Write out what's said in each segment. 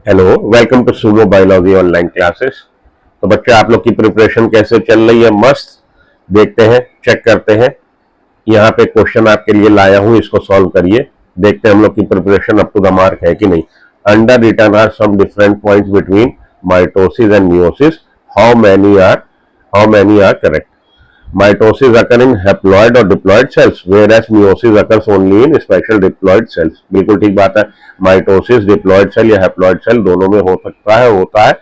Hello, welcome to सुनो biology online classes. तो बच्चे, आप लोग की प्रिपरेशन कैसे चल रही है? मस्त। देखते हैं, चेक करते हैं। यहाँ पे क्वेश्चन आपके लिए लाया हूँ, इसको सॉल्व करिए। देखते हैं हम लोग की preparation up to the mark है कि नहीं। Under return are some different points between mitosis and meiosis. How many are correct? Mitosis occur in haploid और diploid cells, whereas meiosis occurs only in special diploid cells। बिल्कुल ठीक बात है। Mitosis diploid cell या haploid cell दोनों में हो सकता है, होता है।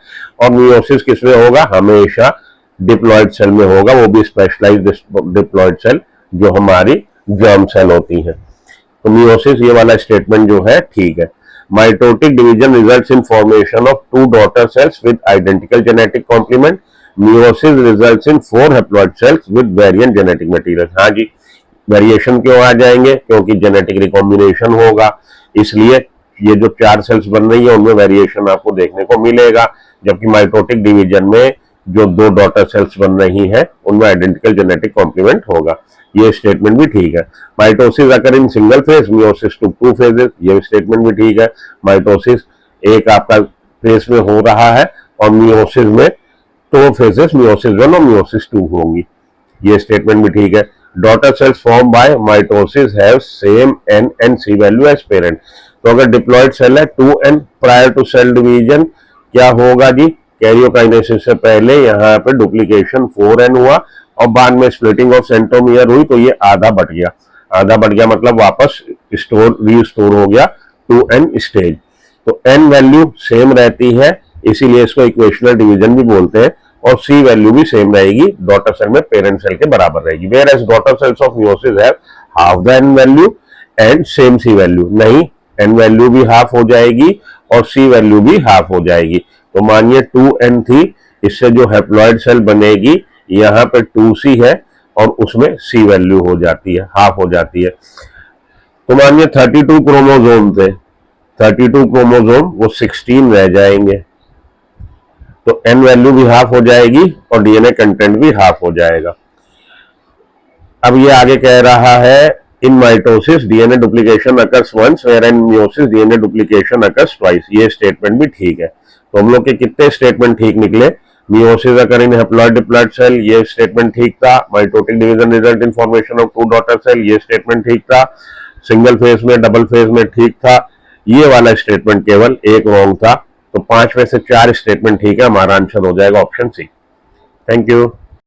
और मियोसिस किसमें होगा? हमेशा डिप्लॉयड सेल में होगा, वो भी स्पेशलाइज्ड डिप्लॉयड सेल जो हमारी जर्म सेल होती है। तो मियोसिस ये वाला स्टेटमेंट जो है ठीक है। Mitotic division results in formation of two daughter cells with identical genetic complement. Meiosis results in 4 haploid cells with variant genetic material। हाँ जी, वेरिएशन क्यों आ जाएंगे? क्योंकि जेनेटिक रिकॉम्बिनेशन होगा, इसलिए ये जो 4 सेल्स बन रही है उनमें वेरिएशन आपको देखने को मिलेगा। जबकि माइटोटिक डिवीजन में जो 2 डॉटर सेल्स बन रही हैं उनमें आइडेंटिकल जेनेटिक कॉम्प्लीमेंट होगा। ये स्टेटमेंट भी ठीक है। Mitosis occur in single phase, meiosis to 2 phases. ये स्टेटमेंट भी ठीक है। माइटोसिस एक आपका फेज में हो रहा है और मियोसिस में 2 फेजेस, मियोसिस 1 और मियोसिस 2 होंगी। ये स्टेटमेंट भी ठीक है। Daughter cells form by mitosis have same N and C value as parent. तो अगर डिप्लॉयड सेल है 2n prior to cell division, क्या होगा जी? कैरियोकाइनेसिस से पहले यहाँ पे डुप्लीकेशन 4n हुआ और बाद में स्प्लिटिंग ऑफ सेंट्रोमियर हुई, तो ये आधा बढ़ गया। आधा बढ़ गया मतलब वापस रीस्टोर हो गया 2n स्टेज। तो n वैल्यू सेम रहती है, इसीलिए इसको इक्वेशनल डिवीजन भी बोलते हैं। और सी वैल्यू भी सेम रहेगी, डॉटर सेल में पेरेंट सेल के बराबर रहेगी। Where as daughter cells of meiosis have half the N value and same C value. नहीं, एन वैल्यू भी हाफ हो जाएगी और सी वैल्यू भी हाफ हो जाएगी। तो मानिए 2n थी, इससे जो हैप्लॉइड सेल बनेगी यहाँ पे 2c है और उसमें सी वैल्यू हो जाती है, हाफ हो जाती है। तो मानिए 32 क्रोमोजोम थे, 32 क्रोमोजोम वो 16 रह जाएंगे, तो एन वैल्यू भी हाफ हो जाएगी और डीएनए कंटेंट भी हाफ हो जाएगा। अब ये आगे कह रहा है in mitosis DNA duplication occurs once whereas in meiosis DNA duplication occurs twice. ये स्टेटमेंट भी ठीक है। तो हम लोग के कितने स्टेटमेंट ठीक निकले? Meiosis occur in haploid diploid cell, ये स्टेटमेंट ठीक था। Mitotic division result in formation of 2 daughter cell, ये स्टेटमेंट ठीक था। सिंगल फेज में, डबल फेज में ठीक था। ये वाला स्टेटमेंट केवल एक रॉन्ग था। तो 5 में से 4 स्टेटमेंट ठीक है, हमारा आंसर हो जाएगा ऑप्शन सी। Thank you.